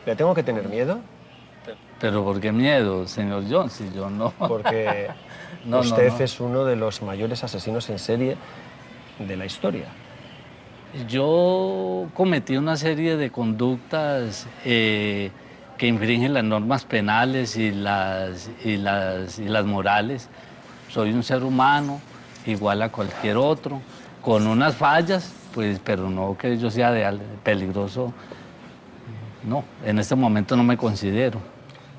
¿Le tengo que tener miedo? Pero ¿por qué miedo, señor John? Si yo no. Porque No, usted no. es uno de los mayores asesinos en serie de la historia. Yo cometí una serie de conductas que infringen las normas penales y las morales. Soy un ser humano, igual a cualquier otro, con unas fallas, pues, pero no que yo sea peligroso. No, en este momento no me considero.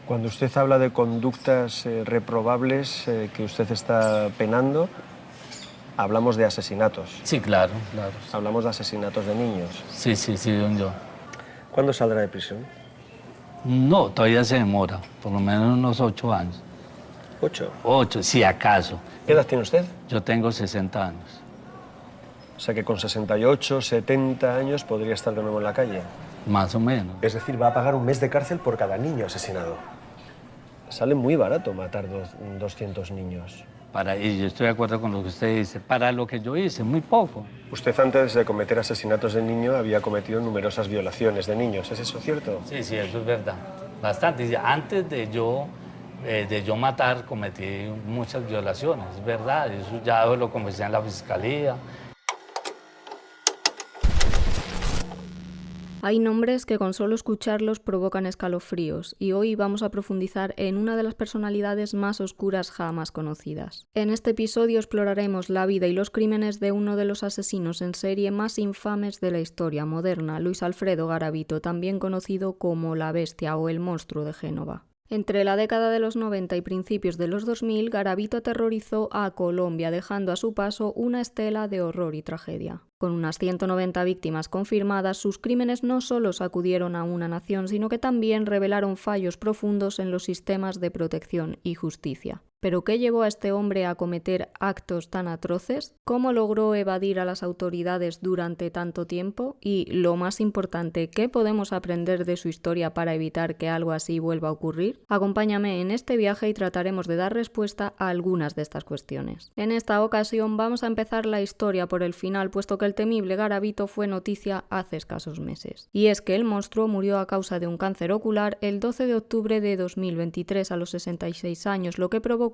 Cuando usted habla de conductas reprobables que usted está penando, hablamos de asesinatos. Sí, claro, claro. Hablamos de asesinatos de niños. Sí, sí, sí, don John. ¿Cuándo saldrá de prisión? No, todavía se demora, por lo menos unos 8 años. 8. 8, si acaso. ¿Qué edad tiene usted? Yo tengo 60 años. O sea que con 68, 70 años podría estar de nuevo en la calle. Más o menos. Es decir, va a pagar un mes de cárcel por cada niño asesinado. Sale muy barato matar 200 niños. Y yo estoy de acuerdo con lo que usted dice. Para lo que yo hice, muy poco. Usted antes de cometer asesinatos de niño había cometido numerosas violaciones de niños. ¿Es eso cierto? Sí, sí, eso es verdad. Bastante. Y antes de yo matar, cometí muchas violaciones, es verdad. Eso ya lo confesé en la fiscalía. Hay nombres que con solo escucharlos provocan escalofríos, y hoy vamos a profundizar en una de las personalidades más oscuras jamás conocidas. En este episodio exploraremos la vida y los crímenes de uno de los asesinos en serie más infames de la historia moderna, Luis Alfredo Garavito, también conocido como la Bestia o el Monstruo de Génova. Entre la década de los 90 y principios de los 2000, Garavito aterrorizó a Colombia, dejando a su paso una estela de horror y tragedia. Con unas 190 víctimas confirmadas, sus crímenes no solo sacudieron a una nación, sino que también revelaron fallos profundos en los sistemas de protección y justicia. ¿Pero qué llevó a este hombre a cometer actos tan atroces? ¿Cómo logró evadir a las autoridades durante tanto tiempo? Y, lo más importante, ¿qué podemos aprender de su historia para evitar que algo así vuelva a ocurrir? Acompáñame en este viaje y trataremos de dar respuesta a algunas de estas cuestiones. En esta ocasión vamos a empezar la historia por el final, puesto que el temible Garavito fue noticia hace escasos meses. Y es que el monstruo murió a causa de un cáncer ocular el 12 de octubre de 2023 a los 66 años, lo que provocó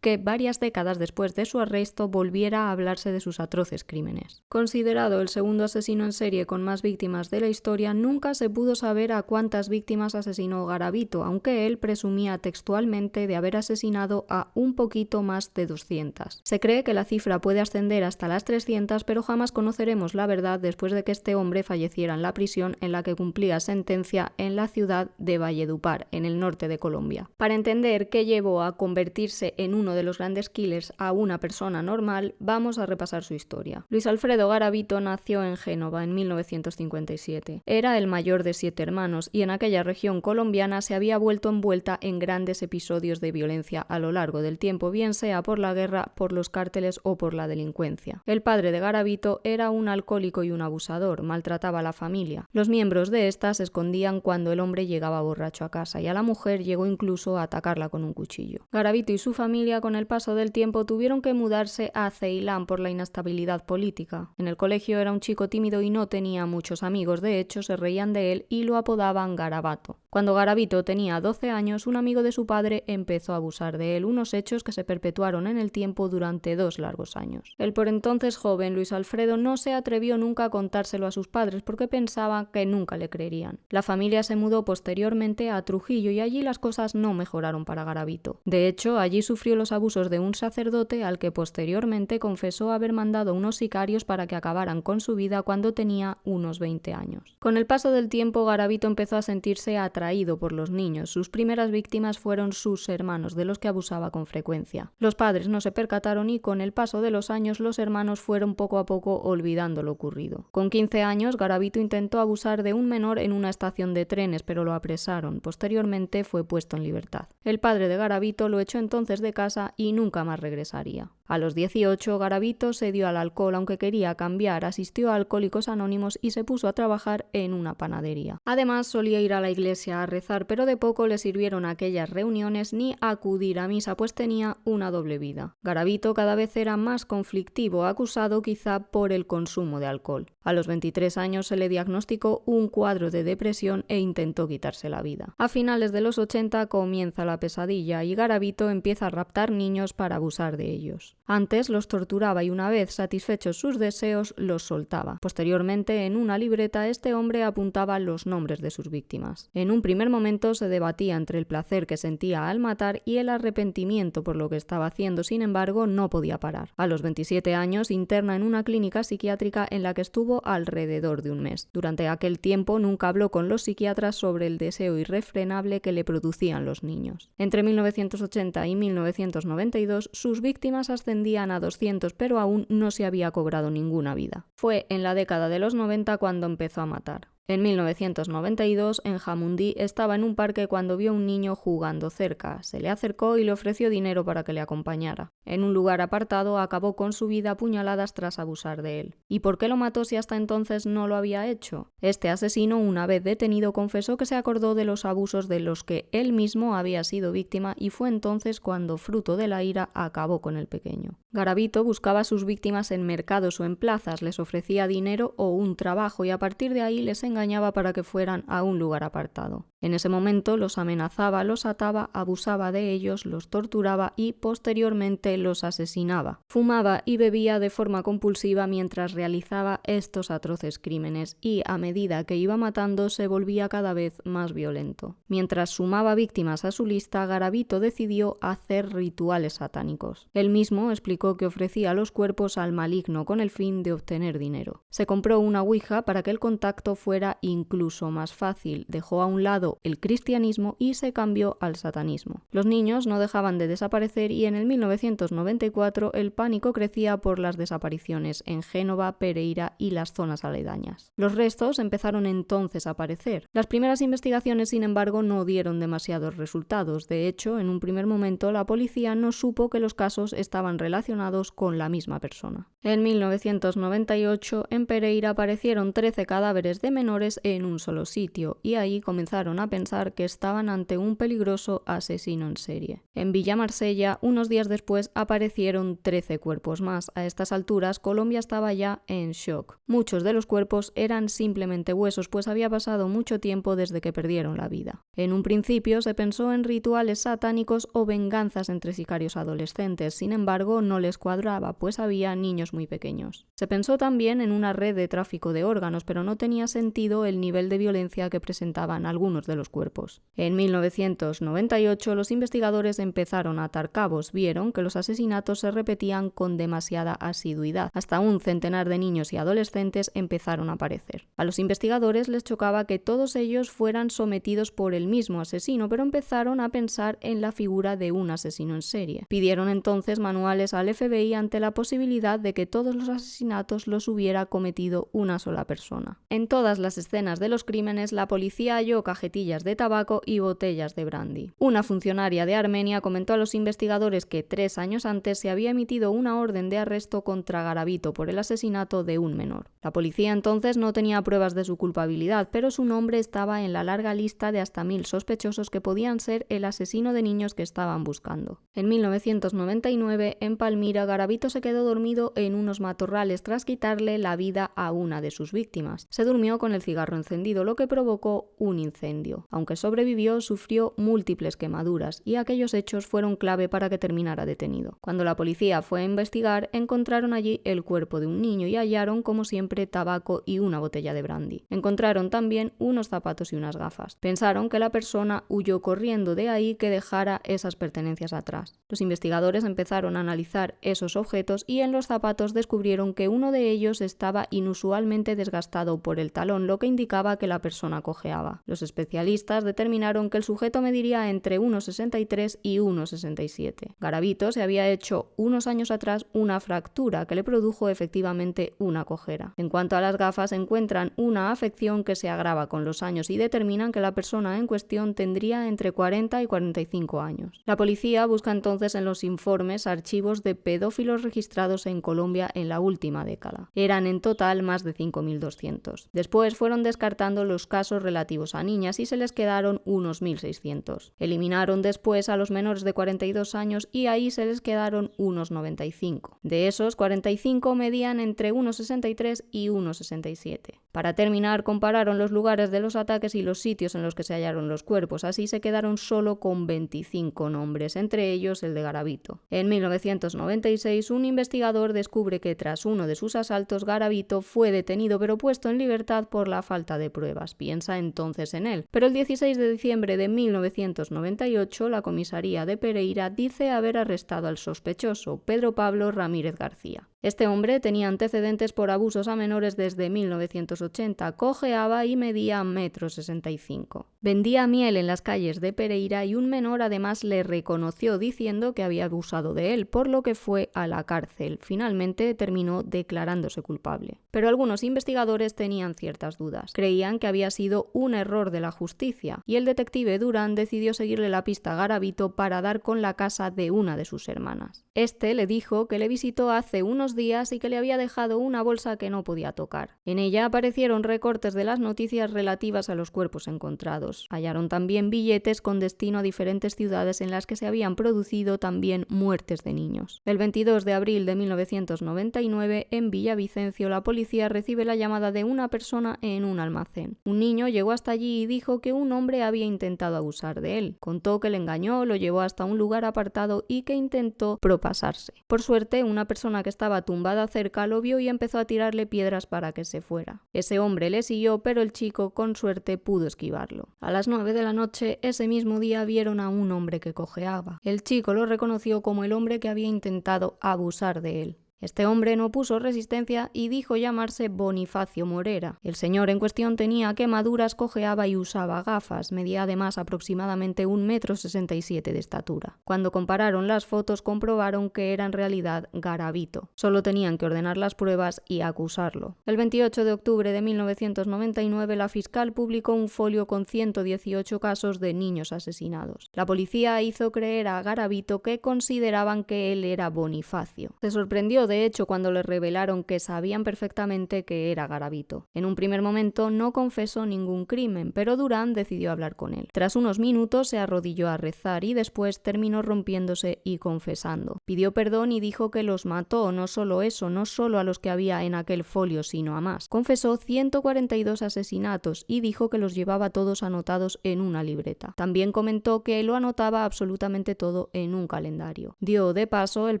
que varias décadas después de su arresto volviera a hablarse de sus atroces crímenes. Considerado el segundo asesino en serie con más víctimas de la historia, nunca se pudo saber a cuántas víctimas asesinó Garavito, aunque él presumía textualmente de haber asesinado a un poquito más de 200. Se cree que la cifra puede ascender hasta las 300, pero jamás conoceremos la verdad después de que este hombre falleciera en la prisión en la que cumplía sentencia en la ciudad de Valledupar, en el norte de Colombia. Para entender qué llevó a convertirse en uno de los grandes killers a una persona normal, vamos a repasar su historia. Luis Alfredo Garavito nació en Génova en 1957. Era el mayor de 7 hermanos y en aquella región colombiana se había vuelto envuelta en grandes episodios de violencia a lo largo del tiempo, bien sea por la guerra, por los cárteles o por la delincuencia. El padre de Garavito era un alcohólico y un abusador, maltrataba a la familia. Los miembros de esta se escondían cuando el hombre llegaba borracho a casa y a la mujer llegó incluso a atacarla con un cuchillo. Garavito y su familia, con el paso del tiempo, tuvieron que mudarse a Ceilán por la inestabilidad política. En el colegio era un chico tímido y no tenía muchos amigos, de hecho se reían de él y lo apodaban Garabato. Cuando Garavito tenía 12 años, un amigo de su padre empezó a abusar de él, unos hechos que se perpetuaron en el tiempo durante 2 largos años. El por entonces joven Luis Alfredo no se atrevió nunca a contárselo a sus padres porque pensaba que nunca le creerían. La familia se mudó posteriormente a Trujillo y allí las cosas no mejoraron para Garavito. De hecho, allí sufrió los abusos de un sacerdote al que posteriormente confesó haber mandado unos sicarios para que acabaran con su vida cuando tenía unos 20 años. Con el paso del tiempo, Garavito empezó a sentirse atraído por los niños. Sus primeras víctimas fueron sus hermanos, de los que abusaba con frecuencia. Los padres no se percataron y con el paso de los años los hermanos fueron poco a poco olvidando lo ocurrido. Con 15 años, Garavito intentó abusar de un menor en una estación de trenes, pero lo apresaron. Posteriormente fue puesto en libertad. El padre de Garavito lo echó entonces de casa y nunca más regresaría. A los 18, Garavito se dio al alcohol, aunque quería cambiar, asistió a Alcohólicos Anónimos y se puso a trabajar en una panadería. Además, solía ir a la iglesia a rezar, pero de poco le sirvieron aquellas reuniones ni acudir a misa, pues tenía una doble vida. Garavito cada vez era más conflictivo, acusado quizá por el consumo de alcohol. A los 23 años se le diagnosticó un cuadro de depresión e intentó quitarse la vida. A finales de los 80 comienza la pesadilla y Garavito empieza a raptar niños para abusar de ellos. Antes los torturaba y una vez satisfechos sus deseos los soltaba. Posteriormente, en una libreta, este hombre apuntaba los nombres de sus víctimas. En un primer momento se debatía entre el placer que sentía al matar y el arrepentimiento por lo que estaba haciendo, sin embargo no podía parar. A los 27 años interna en una clínica psiquiátrica en la que estuvo alrededor de un mes. Durante aquel tiempo nunca habló con los psiquiatras sobre el deseo irrefrenable que le producían los niños. Entre 1980 y 1992 sus víctimas ascendían a 200, pero aún no se había cobrado ninguna vida. Fue en la década de los 90 cuando empezó a matar. En 1992, en Jamundí, estaba en un parque cuando vio a un niño jugando cerca. Se le acercó y le ofreció dinero para que le acompañara. En un lugar apartado, acabó con su vida a puñaladas tras abusar de él. ¿Y por qué lo mató si hasta entonces no lo había hecho? Este asesino, una vez detenido, confesó que se acordó de los abusos de los que él mismo había sido víctima y fue entonces cuando, fruto de la ira, acabó con el pequeño. Garavito buscaba a sus víctimas en mercados o en plazas, les ofrecía dinero o un trabajo y a partir de ahí les engañaba para que fueran a un lugar apartado. En ese momento los amenazaba, los ataba, abusaba de ellos, los torturaba y posteriormente los asesinaba. Fumaba y bebía de forma compulsiva mientras realizaba estos atroces crímenes y a medida que iba matando se volvía cada vez más violento. Mientras sumaba víctimas a su lista, Garavito decidió hacer rituales satánicos. Él mismo explicó que ofrecía los cuerpos al maligno con el fin de obtener dinero. Se compró una ouija para que el contacto fuera incluso más fácil, dejó a un lado el cristianismo y se cambió al satanismo. Los niños no dejaban de desaparecer y en el 1994 el pánico crecía por las desapariciones en Génova, Pereira y las zonas aledañas. Los restos empezaron entonces a aparecer. Las primeras investigaciones, sin embargo, no dieron demasiados resultados. De hecho, en un primer momento la policía no supo que los casos estaban relacionados con la misma persona. En 1998, en Pereira aparecieron 13 cadáveres de menores en un solo sitio y ahí comenzaron a pensar que estaban ante un peligroso asesino en serie. En Villa Marsella, unos días después, aparecieron 13 cuerpos más. A estas alturas, Colombia estaba ya en shock. Muchos de los cuerpos eran simplemente huesos, pues había pasado mucho tiempo desde que perdieron la vida. En un principio se pensó en rituales satánicos o venganzas entre sicarios adolescentes, sin embargo no les cuadraba, pues había niños muy pequeños. Se pensó también en una red de tráfico de órganos, pero no tenía sentido el nivel de violencia que presentaban algunos de los cuerpos. En 1998 los investigadores empezaron a atar cabos, vieron que los asesinatos se repetían con demasiada asiduidad. Hasta un centenar de niños y adolescentes empezaron a aparecer. A los investigadores les chocaba que todos ellos fueran sometidos por el mismo asesino, pero empezaron a pensar en la figura de un asesino en serie. Pidieron entonces manuales al FBI ante la posibilidad de que todos los asesinatos los hubiera cometido una sola persona. En todas las escenas de los crímenes, la policía halló cajetillas de tabaco y botellas de brandy. Una funcionaria de Armenia comentó a los investigadores que 3 años antes se había emitido una orden de arresto contra Garavito por el asesinato de un menor. La policía entonces no tenía pruebas de su culpabilidad, pero su nombre estaba en la larga lista de hasta 1000 sospechosos que podían ser el asesino de niños que estaban buscando. En 1999, en Palmira, Garavito se quedó dormido en unos matorrales tras quitarle la vida a una de sus víctimas. Se durmió con el cigarro encendido, lo que provocó un incendio. Aunque sobrevivió, sufrió múltiples quemaduras y aquellos hechos fueron clave para que terminara detenido. Cuando la policía fue a investigar, encontraron allí el cuerpo de un niño y hallaron, como siempre, tabaco y una botella de brandy. Encontraron también unos zapatos y unas gafas. Pensaron que la persona huyó corriendo, de ahí que dejara esas pertenencias atrás. Los investigadores empezaron a analizar esos objetos y en los zapatos descubrieron que uno de ellos estaba inusualmente desgastado por el talón, lo que indicaba que la persona cojeaba. Los especialistas determinaron que el sujeto mediría entre 1,63 y 1,67. Garavito se había hecho unos años atrás una fractura que le produjo efectivamente una cojera. En cuanto a las gafas, encuentran una afección que se agrava con los años y determinan que la persona en cuestión tendría entre 40 y 45 años. La policía busca entonces en los informes archivos de pedófilos registrados en Colombia en la última década. Eran en total más de 5.200. Después fueron descartando los casos relativos a niñas y se les quedaron unos 1.600. Eliminaron después a los menores de 42 años y ahí se les quedaron unos 95. De esos, 45 medían entre 1,63 y 1,67. Para terminar, compararon los lugares de los ataques y los sitios en los que se hallaron los cuerpos. Así se quedaron solo con 25 nombres, entre ellos el de Garavito. En 1996, un investigador descubre que tras uno de sus asaltos, Garavito fue detenido pero puesto en libertad por la falta de pruebas. Piensa entonces en él. Pero el 16 de diciembre de 1998, la comisaría de Pereira dice haber arrestado al sospechoso, Pedro Pablo Ramírez García. Este hombre tenía antecedentes por abusos a menores desde 1980, cojeaba y medía 1,65 m. Vendía miel en las calles de Pereira y un menor además le reconoció diciendo que había abusado de él, por lo que fue a la cárcel. Finalmente terminó declarándose culpable. Pero algunos investigadores tenían ciertas dudas. Creían que había sido un error de la justicia y el detective Durán decidió seguirle la pista a Garavito para dar con la casa de una de sus hermanas. Este le dijo que le visitó hace unos días y que le había dejado una bolsa que no podía tocar. En ella aparecieron recortes de las noticias relativas a los cuerpos encontrados. Hallaron también billetes con destino a diferentes ciudades en las que se habían producido también muertes de niños. El 22 de abril de 1999, en Villavicencio, la policía recibe la llamada de una persona en un almacén. Un niño llegó hasta allí y dijo que un hombre había intentado abusar de él. Contó que le engañó, lo llevó hasta un lugar apartado y que intentó propasarse. Por suerte, una persona que estaba tumbada cerca lo vio y empezó a tirarle piedras para que se fuera. Ese hombre le siguió, pero el chico con suerte pudo esquivarlo. A las 9 de la noche, ese mismo día, vieron a un hombre que cojeaba. El chico lo reconoció como el hombre que había intentado abusar de él. Este hombre no puso resistencia y dijo llamarse Bonifacio Morera. El señor en cuestión tenía quemaduras, cojeaba y usaba gafas. Medía además aproximadamente 1,67 m de estatura. Cuando compararon las fotos, comprobaron que era en realidad Garavito. Solo tenían que ordenar las pruebas y acusarlo. El 28 de octubre de 1999, la fiscal publicó un folio con 118 casos de niños asesinados. La policía hizo creer a Garavito que consideraban que él era Bonifacio. Se sorprendió de hecho cuando le revelaron que sabían perfectamente que era Garavito. En un primer momento no confesó ningún crimen, pero Durán decidió hablar con él. Tras unos minutos se arrodilló a rezar y después terminó rompiéndose y confesando. Pidió perdón y dijo que los mató, no solo eso, no solo a los que había en aquel folio, sino a más. Confesó 142 asesinatos y dijo que los llevaba todos anotados en una libreta. También comentó que lo anotaba absolutamente todo en un calendario. Dio de paso el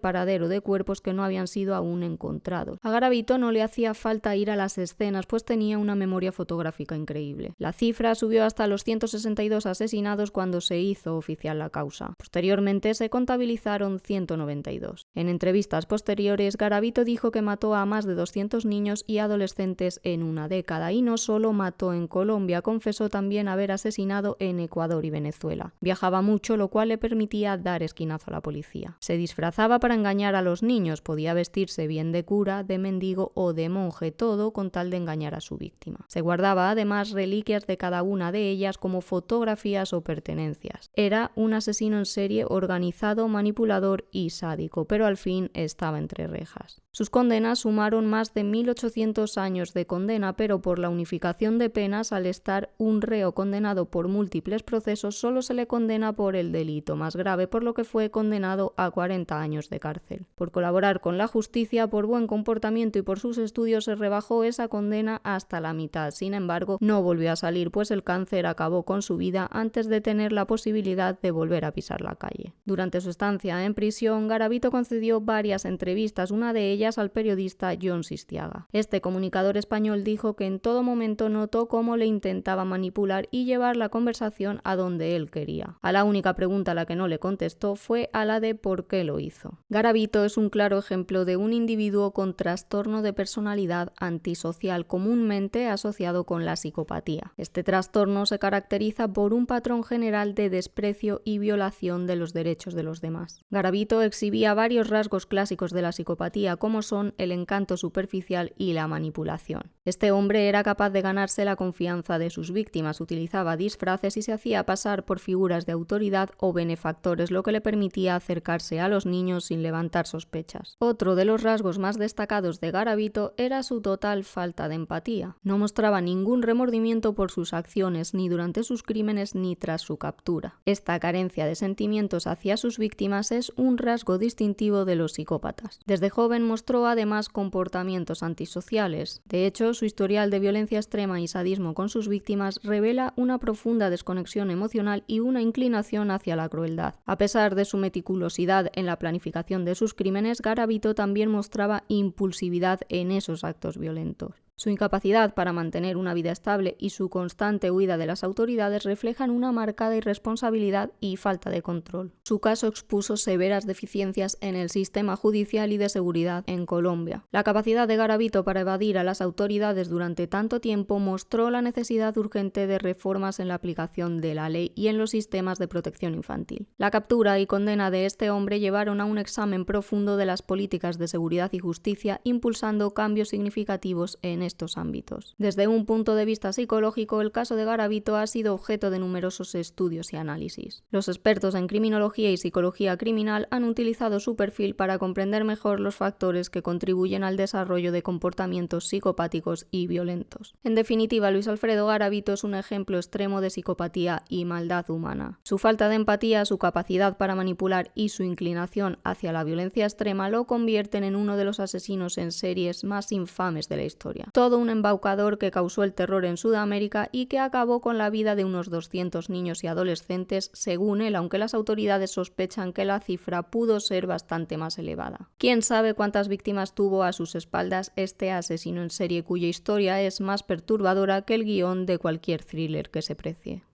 paradero de cuerpos que no habían sido aún encontrados. A Garavito no le hacía falta ir a las escenas, pues tenía una memoria fotográfica increíble. La cifra subió hasta los 162 asesinados cuando se hizo oficial la causa. Posteriormente se contabilizaron 192. En entrevistas posteriores, Garavito dijo que mató a más de 200 niños y adolescentes en una década, y no solo mató en Colombia, confesó también haber asesinado en Ecuador y Venezuela. Viajaba mucho, lo cual le permitía dar esquinazo a la policía. Se disfrazaba para engañar a los niños, podía vestirse bien de cura, de mendigo o de monje, todo con tal de engañar a su víctima. Se guardaba además reliquias de cada una de ellas como fotografías o pertenencias. Era un asesino en serie organizado, manipulador y sádico, pero al fin estaba entre rejas. Sus condenas sumaron más de 1.800 años de condena, pero por la unificación de penas, al estar un reo condenado por múltiples procesos, solo se le condena por el delito más grave, por lo que fue condenado a 40 años de cárcel. Por colaborar con la justicia, por buen comportamiento y por sus estudios, se rebajó esa condena hasta la mitad. Sin embargo, no volvió a salir, pues el cáncer acabó con su vida antes de tener la posibilidad de volver a pisar la calle. Durante su estancia en prisión, Garavito concedió varias entrevistas, una de ellas al periodista Jon Sistiaga. Este comunicador español dijo que en todo momento notó cómo le intentaba manipular y llevar la conversación a donde él quería. A la única pregunta a la que no le contestó fue a la de por qué lo hizo. Garavito es un claro ejemplo de un individuo con trastorno de personalidad antisocial comúnmente asociado con la psicopatía. Este trastorno se caracteriza por un patrón general de desprecio y violación de los derechos de los demás. Garavito exhibía varios rasgos clásicos de la psicopatía, como son el encanto superficial y la manipulación. Este hombre era capaz de ganarse la confianza de sus víctimas, utilizaba disfraces y se hacía pasar por figuras de autoridad o benefactores, lo que le permitía acercarse a los niños sin levantar sospechas. Otro de los rasgos más destacados de Garavito era su total falta de empatía. No mostraba ningún remordimiento por sus acciones, ni durante sus crímenes ni tras su captura. Esta carencia de sentimientos hacia sus víctimas es un rasgo distintivo de los psicópatas. Desde joven mostró además comportamientos antisociales. De hecho, su historial de violencia extrema y sadismo con sus víctimas revela una profunda desconexión emocional y una inclinación hacia la crueldad. A pesar de su meticulosidad en la planificación de sus crímenes, Garavito también mostraba impulsividad en esos actos violentos. Su incapacidad para mantener una vida estable y su constante huida de las autoridades reflejan una marcada irresponsabilidad y falta de control. Su caso expuso severas deficiencias en el sistema judicial y de seguridad en Colombia. La capacidad de Garavito para evadir a las autoridades durante tanto tiempo mostró la necesidad urgente de reformas en la aplicación de la ley y en los sistemas de protección infantil. La captura y condena de este hombre llevaron a un examen profundo de las políticas de seguridad y justicia, impulsando cambios significativos en estos ámbitos. Desde un punto de vista psicológico, el caso de Garavito ha sido objeto de numerosos estudios y análisis. Los expertos en criminología y psicología criminal han utilizado su perfil para comprender mejor los factores que contribuyen al desarrollo de comportamientos psicopáticos y violentos. En definitiva, Luis Alfredo Garavito es un ejemplo extremo de psicopatía y maldad humana. Su falta de empatía, su capacidad para manipular y su inclinación hacia la violencia extrema lo convierten en uno de los asesinos en series más infames de la historia. Todo un embaucador que causó el terror en Sudamérica y que acabó con la vida de unos 200 niños y adolescentes, según él, aunque las autoridades sospechan que la cifra pudo ser bastante más elevada. ¿Quién sabe cuántas víctimas tuvo a sus espaldas este asesino en serie, cuya historia es más perturbadora que el guión de cualquier thriller que se precie?